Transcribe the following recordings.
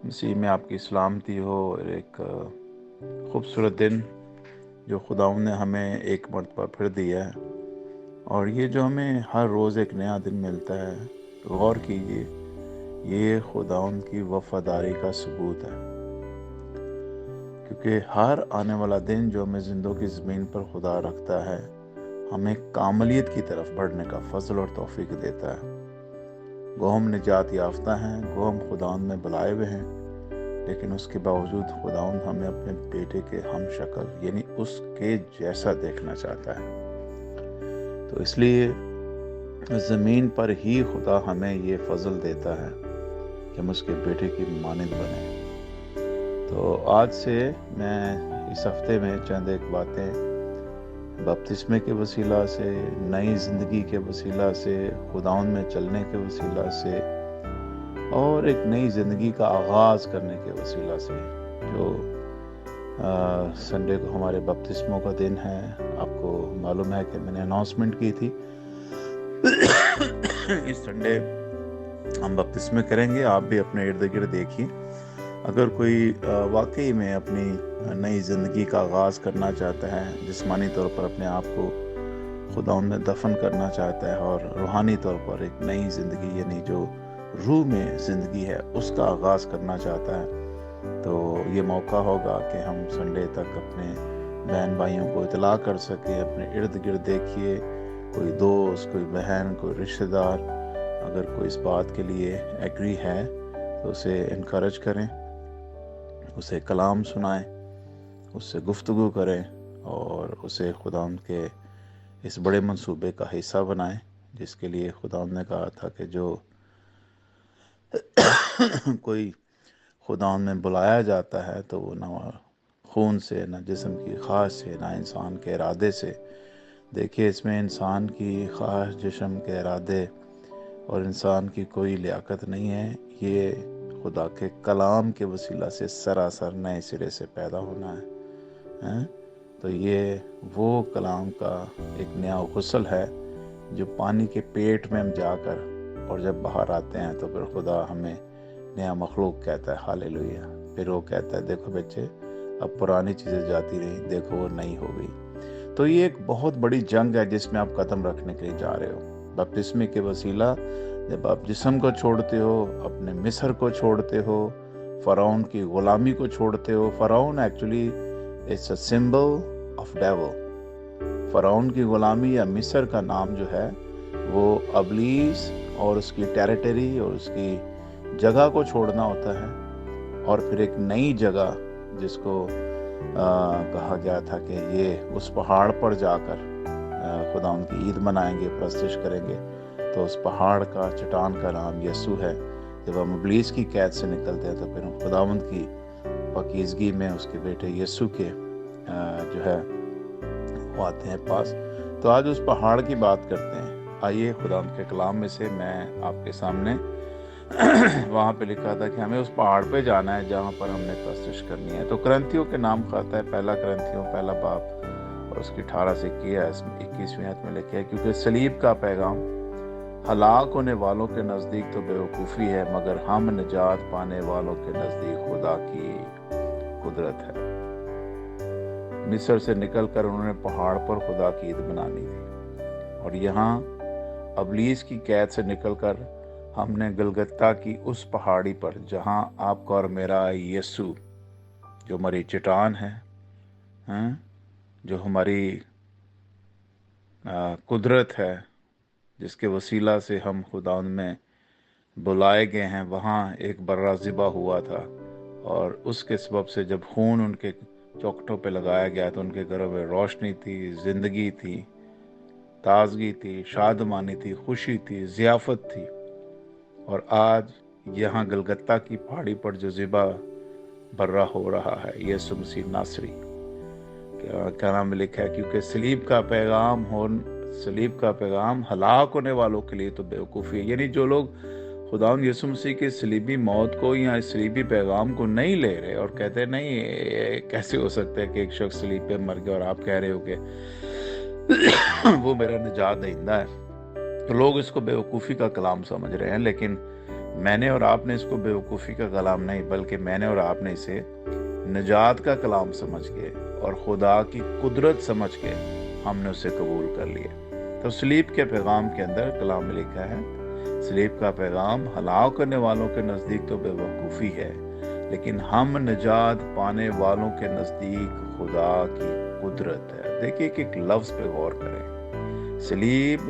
مسیح میں آپ کی سلامتی ہو، اور ایک خوبصورت دن جو خداوند نے ہمیں ایک مرتبہ پھر دیا ہے، اور یہ جو ہمیں ہر روز ایک نیا دن ملتا ہے، غور کیجئے، یہ خداوند کی وفاداری کا ثبوت ہے، کیونکہ ہر آنے والا دن جو ہمیں زندوں کی زمین پر خدا رکھتا ہے، ہمیں کاملیت کی طرف بڑھنے کا فضل اور توفیق دیتا ہے۔ گو ہم نجات یافتہ ہیں، گو ہم خداوند میں بلائے ہوئے ہیں، لیکن اس کے باوجود خداوند ہمیں اپنے بیٹے کے ہم شکل یعنی اس کے جیسا دیکھنا چاہتا ہے۔ تو اس لیے زمین پر ہی خدا ہمیں یہ فضل دیتا ہے کہ ہم اس کے بیٹے کی مانند بنیں۔ تو آج سے میں اس ہفتے میں چند ایک باتیں بپتسمے کے وسیلہ سے، نئی زندگی کے وسیلہ سے، خداوند میں چلنے کے وسیلہ سے، اور ایک نئی زندگی کا آغاز کرنے کے وسیلہ سے، جو سنڈے کو ہمارے بپتسموں کا دن ہے۔ آپ کو معلوم ہے کہ میں نے اناؤنسمنٹ کی تھی اس سنڈے ہم بپتسمے کریں گے۔ آپ بھی اپنے ارد گرد دیکھیے، اگر کوئی واقعی میں اپنی نئی زندگی کا آغاز کرنا چاہتا ہے، جسمانی طور پر اپنے آپ کو خداوند میں دفن کرنا چاہتا ہے، اور روحانی طور پر ایک نئی زندگی یعنی جو روح میں زندگی ہے اس کا آغاز کرنا چاہتا ہے، تو یہ موقع ہوگا کہ ہم سنڈے تک اپنے بہن بھائیوں کو اطلاع کر سکیں۔ اپنے ارد گرد دیکھیے، کوئی دوست، کوئی بہن، کوئی رشتہ دار اگر کوئی اس بات کے لیے ایگری ہے تو اسے انکریج کریں، اسے کلام سنائیں، اس سے گفتگو کریں، اور اسے خداوند کے اس بڑے منصوبے کا حصہ بنائیں، جس کے لیے خداوند نے کہا تھا کہ جو کوئی خداوند میں بلایا جاتا ہے تو وہ نہ خون سے، نہ جسم کی خواہش سے، نہ انسان کے ارادے سے۔ دیکھیے، اس میں انسان کی خواہش، جسم کے ارادے اور انسان کی کوئی لیاقت نہیں ہے، یہ خدا کے کلام کے وسیلہ سے سراسر نئے سرے سے پیدا ہونا ہے۔ تو یہ وہ کلام کا ایک نیا غسل ہے جو پانی کے پیٹ میں ہم جا کر، اور جب باہر آتے ہیں تو پھر خدا ہمیں نیا مخلوق کہتا ہے۔ ہاللیلویہ۔ پھر وہ کہتا ہے، دیکھو بچے، اب پرانی چیزیں جاتی رہیں، دیکھو وہ نئی ہو گئی۔ تو یہ ایک بہت بڑی جنگ ہے جس میں آپ قدم رکھنے کے لیے جا رہے ہو۔ بپتسمے کے وسیلہ جب آپ جسم کو چھوڑتے ہو، اپنے مصر کو چھوڑتے ہو، فرعون کی غلامی کو چھوڑتے ہو۔ فرعون actually it's a symbol of devil. فرعون کی غلامی یا مصر کا نام جو ہے وہ ابلیس اور اس کی ٹیریٹری اور اس کی جگہ کو چھوڑنا ہوتا ہے، اور پھر ایک نئی جگہ جس کو کہا گیا تھا کہ یہ اس پہاڑ پر جا کر خدا ان کی عید منائیں گے، پرستش کریں گے۔ تو اس پہاڑ کا، چٹان کا نام یسوع ہے۔ جب ہم ابلیس کی قید سے نکلتے ہیں تو پھر ہم خداوند کی پاکیزگی میں اس کے بیٹے یسوع کے جو ہے وہ آتے ہیں پاس۔ تو آج اس پہاڑ کی بات کرتے ہیں۔ آئیے خداوند کے کلام میں سے میں آپ کے سامنے وہاں پہ لکھا تھا کہ ہمیں اس پہاڑ پہ جانا ہے جہاں پر ہم نے پرستش کرنی ہے۔ تو کرنتھیوں کے نام کھاتا ہے، پہلا کرنتھیوں پہلا باب اور اس کی 18 سے 21ویں آیت میں لکھا ہے، کیونکہ صلیب کا پیغام ہلاک ہونے والوں کے نزدیک تو بیوقوفی ہے، مگر ہم نجات پانے والوں کے نزدیک خدا کی قدرت ہے۔ مصر سے نکل کر انہوں نے پہاڑ پر خدا کی عید منانی تھی، اور یہاں ابلیس کی قید سے نکل کر ہم نے گلگتہ کی اس پہاڑی پر، جہاں آپ کا اور میرا یسوع، جو ہماری چٹان ہے، جو ہماری قدرت ہے، جس کے وسیلہ سے ہم خداوند میں بلائے گئے ہیں، وہاں ایک برہ ذبح ہوا تھا، اور اس کے سبب سے جب خون ان کے چوکٹوں پہ لگایا گیا تو ان کے گھروں میں روشنی تھی، زندگی تھی، تازگی تھی، شادمانی تھی، خوشی تھی، ضیافت تھی۔ اور آج یہاں گلگتہ کی پہاڑی پر جو ذبح برہ ہو رہا ہے، یسوع مسیح ناصری، کیا نام لکھا ہے، کیونکہ صلیب کا پیغام ہلاک ہونے والوں کے لیے تو بیوقوفی ہے۔ یعنی جو لوگ خداوند یسوع مسیح کی صلیبی موت کو یا اس صلیبی پیغام کو نہیں لے رہے اور کہتے ہیں نہیں، کیسے ہو سکتا ہے کہ ایک شخص صلیب پہ مر گیا اور آپ کہہ رہے ہو کہ وہ میرا نجات دہندہ ہے، تو لوگ اس کو بیوقوفی کا کلام سمجھ رہے ہیں۔ لیکن میں نے اور آپ نے اس کو بیوقوفی کا کلام نہیں بلکہ میں نے اور آپ نے اسے نجات کا کلام سمجھ کے اور خدا کی قدرت سمجھ کے ہم نے اسے قبول کر لیا۔ تو صلیب کے پیغام کے اندر کلام میں لکھا ہے، صلیب کا پیغام ہلاک کرنے والوں کے نزدیک تو بیوقوفی ہے، لیکن ہم نجات پانے والوں کے نزدیک خدا کی قدرت ہے۔ دیکھیے کہ ایک لفظ پہ غور کریں، صلیب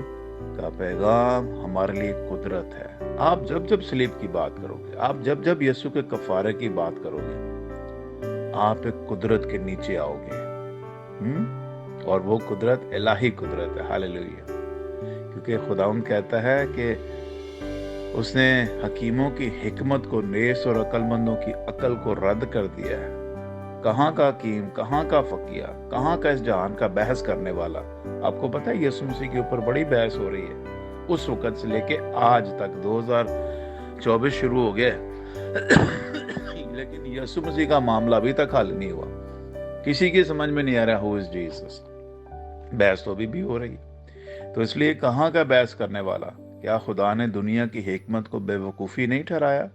کا پیغام ہمارے لیے قدرت ہے۔ آپ جب صلیب کی بات کرو گے، آپ جب یسوع کے کفارے کی بات کرو گے، آپ ایک قدرت کے نیچے آؤ گے، اور وہ قدرت الہی قدرت ہے۔ ہاللیلویہ۔ کیونکہ خداوند کہتا ہے کہ اس نے حکیموں کی حکمت کو، نیس اور عقل مندوں کی عقل کو رد کر دیا ہے۔ کہاں کا حکیم، کہاں کا فقیہ، کہاں کا اس جہان کا بحث کرنے والا؟ آپ کو پتہ ہے یسوع مسیح کے اوپر بڑی بحث ہو رہی ہے اس وقت سے لے کے آج تک۔ 2024 شروع ہو گیا لیکن یسوع مسیح کا معاملہ ابھی تک حل نہیں ہوا۔ کسی کی سمجھ میں نہیں آ رہا ہو از جیسس، بحث تو ابھی بھی ہو رہی۔ تو اس لیے کہاں کا بحث کرنے والا؟ کیا خدا نے دنیا کی حکمت کو بے وقوفی نہیں ٹھہرایا؟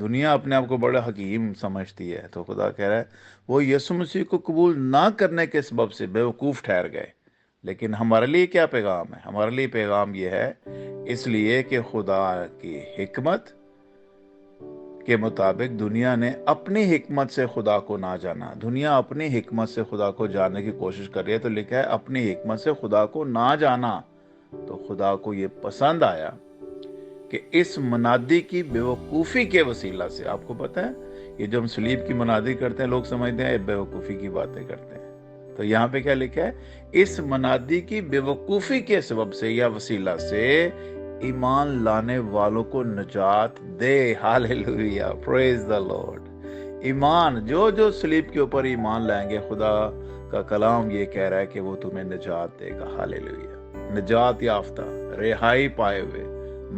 دنیا اپنے آپ کو بڑا حکیم سمجھتی ہے، تو خدا کہہ رہا ہے وہ یسوع مسیح کو قبول نہ کرنے کے سبب سے بے وقوف ٹھہر گئے۔ لیکن ہمارے لیے کیا پیغام ہے؟ ہمارے لیے پیغام یہ ہے، اس لیے کہ خدا کی حکمت کے مطابق دنیا نے اپنی حکمت سے خدا کو نہ جانا۔ دنیا اپنی حکمت سے خدا کو جاننے کی کوشش کر رہی ہے، تو لکھا ہے اپنی حکمت سے خدا کو نہ جانا۔ تو خدا کو یہ پسند آیا کہ اس منادی کی بیوقوفی کے وسیلہ سے، آپ کو پتہ ہے یہ جو ہم صلیب کی منادی کرتے ہیں، لوگ سمجھتے ہیں یہ بیوقوفی کی باتیں کرتے ہیں۔ تو یہاں پہ کیا لکھا ہے؟ اس منادی کی بیوقوفی کے سبب سے یا وسیلہ سے ایمان لانے والوں کو نجات دے۔ ہاللیلویہ، پریز دا لارڈ۔ ایمان، جو صلیب کے اوپر ایمان لائیں گے، خدا کا کلام یہ کہہ رہا ہے کہ وہ تمہیں نجات دے گا۔ ہاللیلویہ۔ نجات یافتہ، رہائی پائے ہوئے،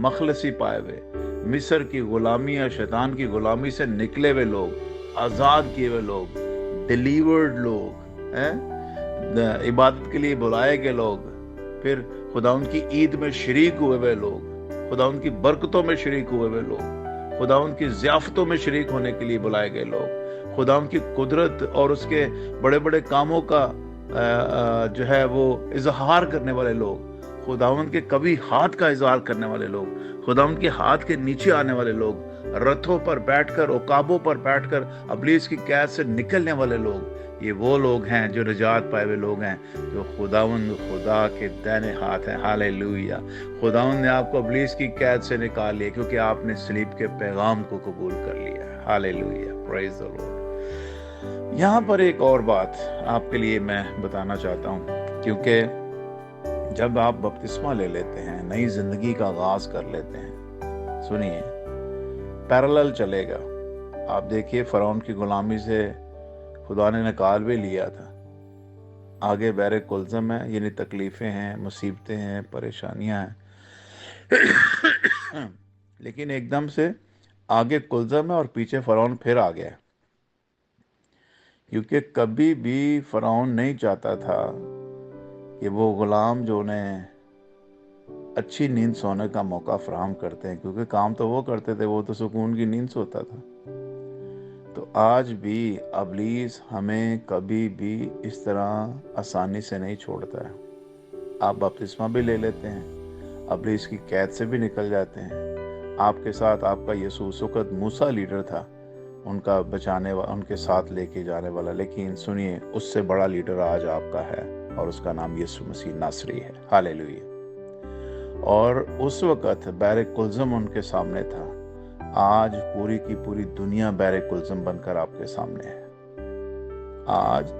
مخلصی پائے ہوئے، مصر کی غلامی یا شیطان کی غلامی سے نکلے ہوئے لوگ، آزاد کیے ہوئے لوگ، ڈیلیورڈ لوگ، عبادت کے لیے بلائے گئے لوگ، پھر خدا ان کی عید میں شریک ہوئے ہوئے لوگ، خدا ان کی برکتوں میں شریک ہوئے ہوئے لوگ، خدا ان کی ضیافتوں میں شریک ہونے کے لیے بلائے گئے لوگ، خدا ان کی قدرت اور اس کے بڑے بڑے کاموں کا جو ہے وہ اظہار کرنے والے لوگ، خداوند کے کبھی ہاتھ کا اظہار کرنے والے لوگ، خداوند کے ہاتھ کے نیچے آنے والے لوگ، رتھوں پر بیٹھ کر، عقابوں پر بیٹھ کر ابلیس کی قید سے نکلنے والے لوگ، یہ وہ لوگ ہیں جو نجات پائے ہوئے لوگ ہیں، جو خداوند خدا کے دائیں ہاتھ ہیں۔ ہاللیلویہ۔ خداوند نے آپ کو ابلیس کی قید سے نکال لیا کیونکہ آپ نے صلیب کے پیغام کو قبول کر لیا۔ ہاللیلویہ، پریز دی لارڈ۔ یہاں پر ایک اور بات آپ کے لیے میں بتانا چاہتا ہوں، کیونکہ جب آپ بپتسمہ لے لیتے ہیں، نئی زندگی کا آغاز کر لیتے ہیں، سنیے پیرالل چلے گا۔ آپ دیکھیے فرعون کی غلامی سے خدا نے نکال بھی لیا تھا، آگے بحر کلثم ہے، یعنی تکلیفیں ہیں، مصیبتیں ہیں، پریشانیاں ہیں، لیکن ایک دم سے آگے کلثم ہے اور پیچھے فرعون پھر آ گیا، کیونکہ کبھی بھی فرعون نہیں چاہتا تھا کہ وہ غلام جو انہیں اچھی نیند سونے کا موقع فراہم کرتے ہیں، کیونکہ کام تو وہ کرتے تھے، وہ تو سکون کی نیند سوتا تھا۔ تو آج بھی ابلیس ہمیں کبھی بھی اس طرح آسانی سے نہیں چھوڑتا ہے۔ آپ بپتسمہ بھی لے لیتے ہیں، ابلیس کی قید سے بھی نکل جاتے ہیں، آپ کے ساتھ آپ کا یسوع، اس وقت موسیٰ لیڈر تھا، ان کا بچانے والا، ان کے ساتھ لے کے جانے والا، لیکن سنیے اس سے بڑا لیڈر آج آپ کا ہے اور اس کا نام یسوع مسیح ناصری ہے۔ ہاللیلویہ۔ اور اس وقت بحر کلثم ان کے سامنے تھا، آج پوری کی پوری دنیا بحر کلثم بن کر آپ کے سامنے ہے۔ آج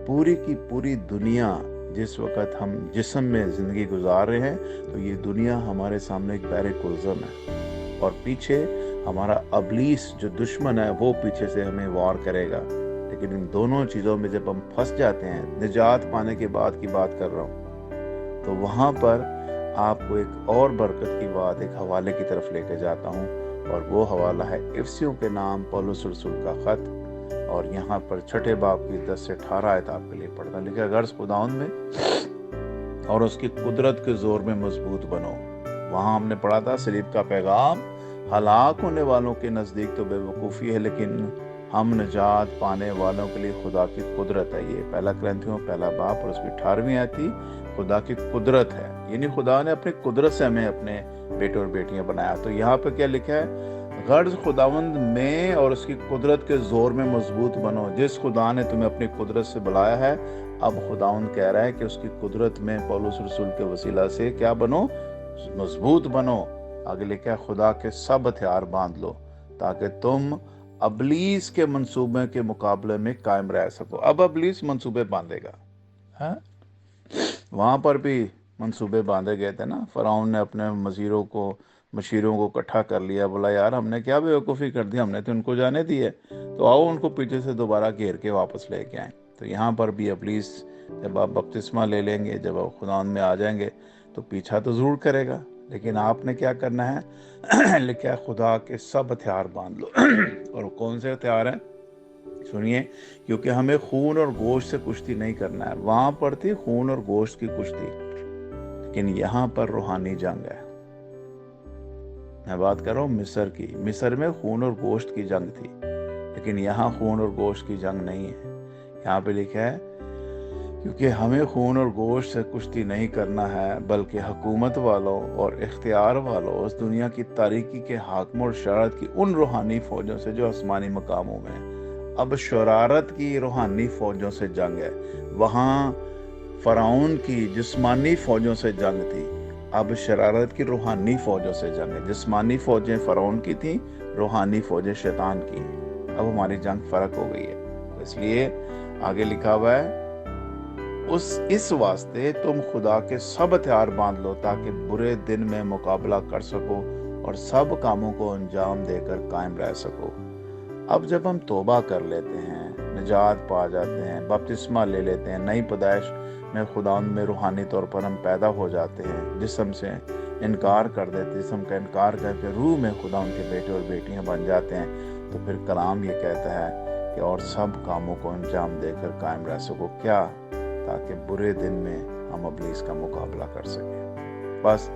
پوری کی پوری دنیا، جس وقت ہم جسم میں زندگی گزار رہے ہیں، تو یہ دنیا ہمارے سامنے ایک بحر کلثم ہے، اور پیچھے ہمارا ابلیس جو دشمن ہے وہ پیچھے سے ہمیں وار کرے گا۔ لیکن ان دونوں چیزوں میں جب ہم پھنس جاتے ہیں، نجات پانے کے بعد کی بات کر رہا ہوں، تو وہاں پر آپ کو ایک اور برکت کی بات، ایک حوالے کی طرف لے کے جاتا ہوں، اور وہ حوالہ ہے افسیوں کے نام پولس رسول کا خط، اور یہاں پر 6 باب کی 10 سے 18 آیت آپ کے لیے پڑھنا لکھا، غرض خداوند میں اور اس کی قدرت کے زور میں مضبوط بنو۔ وہاں ہم نے پڑھا تھا صلیب کا پیغام ہلاک ہونے والوں کے نزدیک تو بے وقوفی ہے، لیکن ہم نجات پانے والوں کے لیے خدا کی قدرت ہے۔ یہ پہلا کرنتھیوں پہلا باب اور اس کی 18ویں آیت تھی، خدا کی قدرت ہے، یعنی خدا نے اپنی قدرت سے ہمیں اپنے بیٹے اور بیٹیاں بنایا۔ تو یہاں پہ کیا لکھا ہے؟ غرض خداوند میں اور اس کی قدرت کے زور میں مضبوط بنو۔ جس خدا نے تمہیں اپنی قدرت سے بلایا ہے، اب خداوند کہہ رہا ہے کہ اس کی قدرت میں پولس رسول کے وسیلہ سے کیا بنو؟ مضبوط بنو۔ آگے لکھا ہے خدا کے سب ہتھیار باندھ لو تاکہ تم ابلیس کے منصوبے کے مقابلے میں قائم رہ سکو۔ اب ابلیس منصوبے باندھے گا، ہاں؟ وہاں پر بھی منصوبے باندھے گئے تھے نا، فرعون نے اپنے مشیروں کو اکٹھا کر لیا، بولا یار ہم نے کیا بیوقوفی کر دی، ہم نے تو ان کو جانے دی ہے، تو آؤ ان کو پیچھے سے دوبارہ گھیر کے واپس لے کے آئیں۔ تو یہاں پر بھی ابلیس جب آپ بپتسمہ لے لیں گے، جب آپ خداوند میں آ جائیں گے تو پیچھا تو ضرور کرے گا، لیکن آپ نے کیا کرنا ہے؟ لکھا ہے خدا کے سب ہتھیار باندھ لو۔ اور کون سے ہتھیار ہیں؟ سنیے، کیونکہ ہمیں خون اور گوشت سے کشتی نہیں کرنا ہے۔ وہاں پر تھی خون اور گوشت کی کشتی، لیکن یہاں پر روحانی جنگ ہے۔ میں بات کر رہا ہوں مصر کی، مصر میں خون اور گوشت کی جنگ تھی، لیکن یہاں خون اور گوشت کی جنگ نہیں ہے۔ یہاں پہ لکھا ہے کیونکہ ہمیں خون اور گوشت سے کشتی نہیں کرنا ہے، بلکہ حکومت والوں اور اختیار والوں، اس دنیا کی تاریکی کے حاکم اور شرارت کی ان روحانی فوجوں سے جو آسمانی مقاموں میں ہیں۔ اب شرارت کی روحانی فوجوں سے جنگ ہے۔ وہاں فرعون کی جسمانی فوجوں سے جنگ تھی، اب شرارت کی روحانی فوجوں سے جنگ ہے۔ جسمانی فوجیں فرعون کی تھیں، روحانی فوجیں شیطان کی ہیں۔ اب ہماری جنگ فرق ہو گئی ہے، اس لیے آگے لکھا ہوا ہے اس واسطے تم خدا کے سب ہتھیار باندھ لو تاکہ برے دن میں مقابلہ کر سکو اور سب کاموں کو انجام دے کر قائم رہ سکو۔ اب جب ہم توبہ کر لیتے ہیں، نجات پا جاتے ہیں، بپتسمہ لے لیتے ہیں، نئی پیدائش میں خداوند میں روحانی طور پر ہم پیدا ہو جاتے ہیں، جسم سے انکار کر دیتے، جسم کا انکار کر کے روح میں خداوند کے بیٹے اور بیٹیاں بن جاتے ہیں، تو پھر کلام یہ کہتا ہے کہ اور سب کاموں کو انجام دے کر قائم رہ سکو۔ کیا؟ تاکہ برے دن میں ہم ابلیس کا مقابلہ کر سکیں۔ بس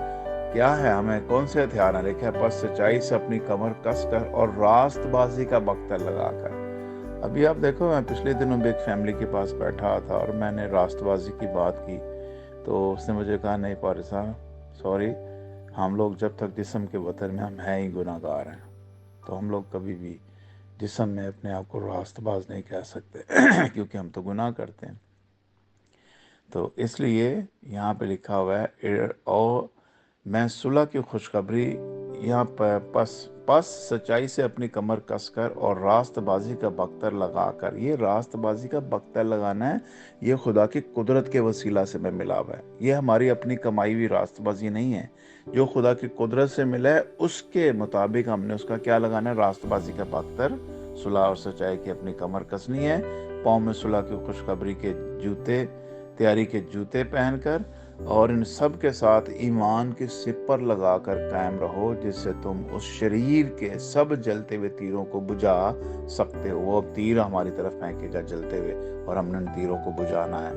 کیا ہے؟ ہمیں کون سے ہتھیار ہیں؟ لکھا ہے بس سچائی سے اپنی کمر کس کر اور راست بازی کا بختر لگا کر۔ ابھی آپ دیکھو، میں پچھلے دنوں بھی ایک فیملی کے پاس بیٹھا تھا اور میں نے راست بازی کی بات کی، تو اس نے مجھے کہا نہیں پارس صاحب سوری، ہم لوگ جب تک جسم کے وطن میں ہم ہیں ہی گناہ گار ہیں، تو ہم لوگ کبھی بھی جسم میں اپنے آپ کو راست باز نہیں کہہ سکتے کیونکہ ہم تو گناہ کرتے ہیں۔ تو اس لیے یہاں پہ لکھا ہوا ہے اور میں صلح کی خوشخبری یہاں پہ پس سچائی سے اپنی کمر کس کر اور راست بازی کا بختر لگا کر۔ یہ راست بازی کا بختر لگانا ہے، یہ خدا کی قدرت کے وسیلہ سے میں ملا ہوا ہے، یہ ہماری اپنی کمائی ہوئی راست بازی نہیں ہے، جو خدا کی قدرت سے ملا ہے اس کے مطابق ہم نے اس کا کیا لگانا ہے؟ راست بازی کا بختر، صلح اور سچائی کی اپنی کمر کسنی ہے، پاؤں میں صلح کی خوشخبری کے جوتے، تیاری کے جوتے پہن کر، اور ان سب کے ساتھ ایمان کی سپر لگا کر قائم رہو، جس سے تم اس شریر کے سب جلتے ہوئے تیروں کو بجھا سکتے ہو۔ وہ اب تیر ہماری طرف پھینکے جا جلتے ہوئے، اور ہم نے ان تیروں کو بجھانا ہے۔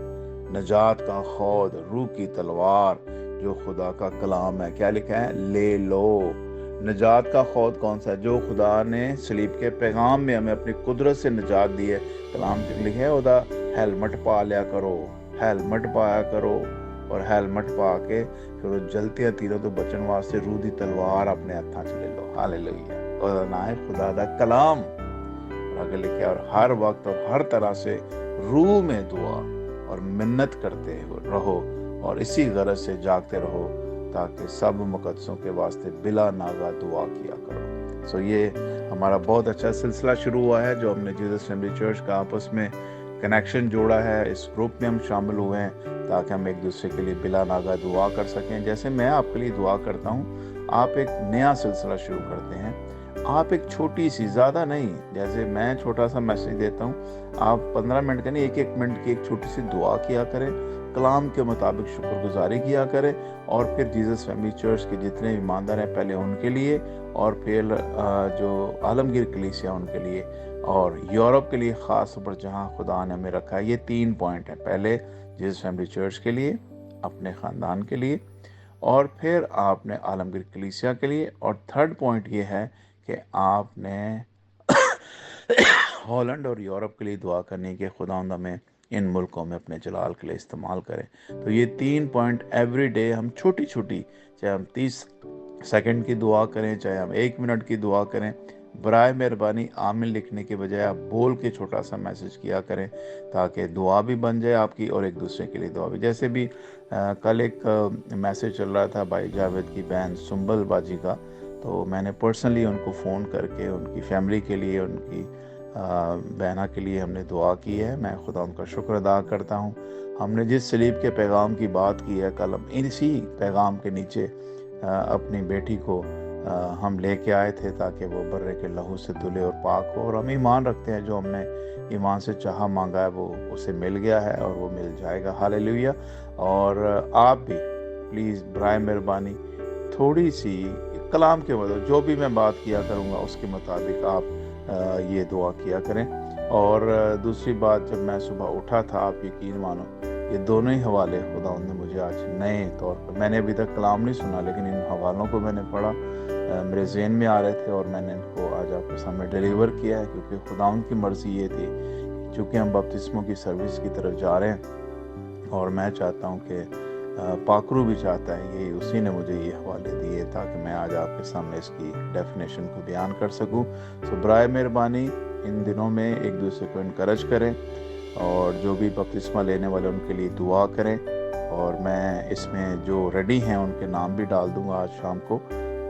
نجات کا خود، روح کی تلوار جو خدا کا کلام ہے، کیا لکھا ہے؟ لے لو۔ نجات کا خود کون سا ہے؟ جو خدا نے صلیب کے پیغام میں ہمیں اپنی قدرت سے نجات دی ہے۔ کلام لکھا ہے ادا ہیلمٹ پا لیا کرو، ہیلمٹ پایا کرو، اور ہیلمٹ پا کے پھر وہ جلتے تیروں تو بچن واسطے روح دی تلوار اپنے ہاتھاں چ لے لو۔ ہالےلویا۔ اور نام ہے خدا دا کلام، اور آگے لکھا ہے اور ہر وقت اور ہر طرح سے روح میں دعا اور منت کرتے رہو، اور اسی غرض سے جاگتے رہو تاکہ سب مقدسوں کے واسطے بلا ناغہ دعا کیا کرو۔ یہ ہمارا بہت اچھا سلسلہ شروع ہوا ہے جو ہم نے جیزس اسمبلی چرچ کا آپس میں کنیکشن جوڑا ہے، اس گروپ میں ہم شامل ہوئے ہیں تاکہ ہم ایک دوسرے کے لیے بلا ناغہ دعا کر سکیں۔ جیسے میں آپ کے لیے دعا کرتا ہوں، آپ ایک نیا سلسلہ شروع کرتے ہیں، آپ ایک چھوٹی سی، زیادہ نہیں، جیسے میں چھوٹا سا میسیج دیتا ہوں، آپ 15 منٹ کا نہیں، ایک منٹ کی ایک چھوٹی سی دعا کیا کریں، کلام کے مطابق شکر گزاری کیا کریں، اور پھر جیزس فیملی چرچ کے جتنے ایماندار ہیں پہلے ان کے لیے، اور پھر جو عالمگیر کلیسیا ان کے لیے، اور یورپ کے لیے خاص طور پر جہاں خدا نے ہمیں رکھا ہے۔ یہ 3 پوائنٹ ہیں۔ پہلے جیزس فیملی چرچ کے لیے، اپنے خاندان کے لیے، اور پھر آپ نے عالمگیر کلیسیا کے لیے، اور تھرڈ پوائنٹ یہ ہے کہ آپ نے ہالینڈ اور یورپ کے لیے دعا کرنی کہ خداوند ہمیں ان ملکوں میں اپنے جلال کے لیے استعمال کرے۔ تو یہ 3 پوائنٹ ایوری ڈے ہم چھوٹی چھوٹی، چاہے ہم 30 سیکنڈ کی دعا کریں، چاہے ہم 1 منٹ کی دعا کریں، برائے مہربانی آمین لکھنے کے بجائے آپ بول کے چھوٹا سا میسج کیا کریں، تاکہ دعا بھی بن جائے آپ کی اور ایک دوسرے کے لیے دعا بھی۔ جیسے بھی کل ایک میسج چل رہا تھا بھائی جاوید کی بہن سنبل باجی کا، تو میں نے پرسنلی ان کو فون کر کے ان کی فیملی کے لیے، ان کی بہنہ کے لیے ہم نے دعا کی ہے۔ میں خدا ان کا شکر ادا کرتا ہوں۔ ہم نے جس سلیب کے پیغام کی بات کی ہے کل، ہم اسی پیغام کے نیچے اپنی بیٹی کو ہم لے کے آئے تھے تاکہ وہ برے کے لہو سے دھلے اور پاک ہو، اور ہم ایمان رکھتے ہیں جو ہم نے ایمان سے چاہا مانگا ہے وہ اسے مل گیا ہے اور وہ مل جائے گا۔ ہاللیلویہ۔ اور آپ بھی پلیز برائے مہربانی تھوڑی سی کلام کے مطابق جو بھی میں بات کیا کروں گا اس کے مطابق آپ یہ دعا کیا کریں۔ اور دوسری بات، جب میں صبح اٹھا تھا، آپ یقین مانو یہ دونوں ہی حوالے خداوند نے مجھے آج نئے طور پر، میں نے ابھی تک کلام نہیں سنا لیکن ان حوالوں کو میں نے پڑھا، میرے ذہن میں آ رہے تھے اور میں نے ان کو آج آپ کے سامنے ڈیلیور کیا ہے، کیونکہ خداوند کی مرضی یہ تھی، چونکہ ہم بپتسموں کی سروس کی طرف جا رہے ہیں اور میں چاہتا ہوں کہ پاکرو بھی چاہتا ہے، یہی اسی نے مجھے یہ حوالے دیے تاکہ میں آج آپ کے سامنے اس کی ڈیفینیشن کو بیان کر سکوں۔ تو برائے مہربانی ان دنوں میں ایک دوسرے کو انکرج کریں، اور جو بھی بپتسمہ لینے والے ان کے لیے دعا کریں، اور میں اس میں جو ریڈی ہیں ان کے نام بھی ڈال دوں گا آج شام کو،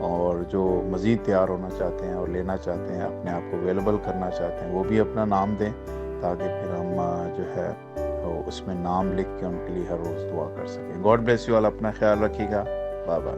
اور جو مزید تیار ہونا چاہتے ہیں اور لینا چاہتے ہیں، اپنے آپ کو اویلیبل کرنا چاہتے ہیں، وہ بھی اپنا نام دیں تاکہ پھر ہم جو ہے اس میں نام لکھ کے ان کے لیے ہر روز دعا کر سکیں۔ گاڈ بلیس یو آل، اپنا خیال رکھیے گا، بائے بائے۔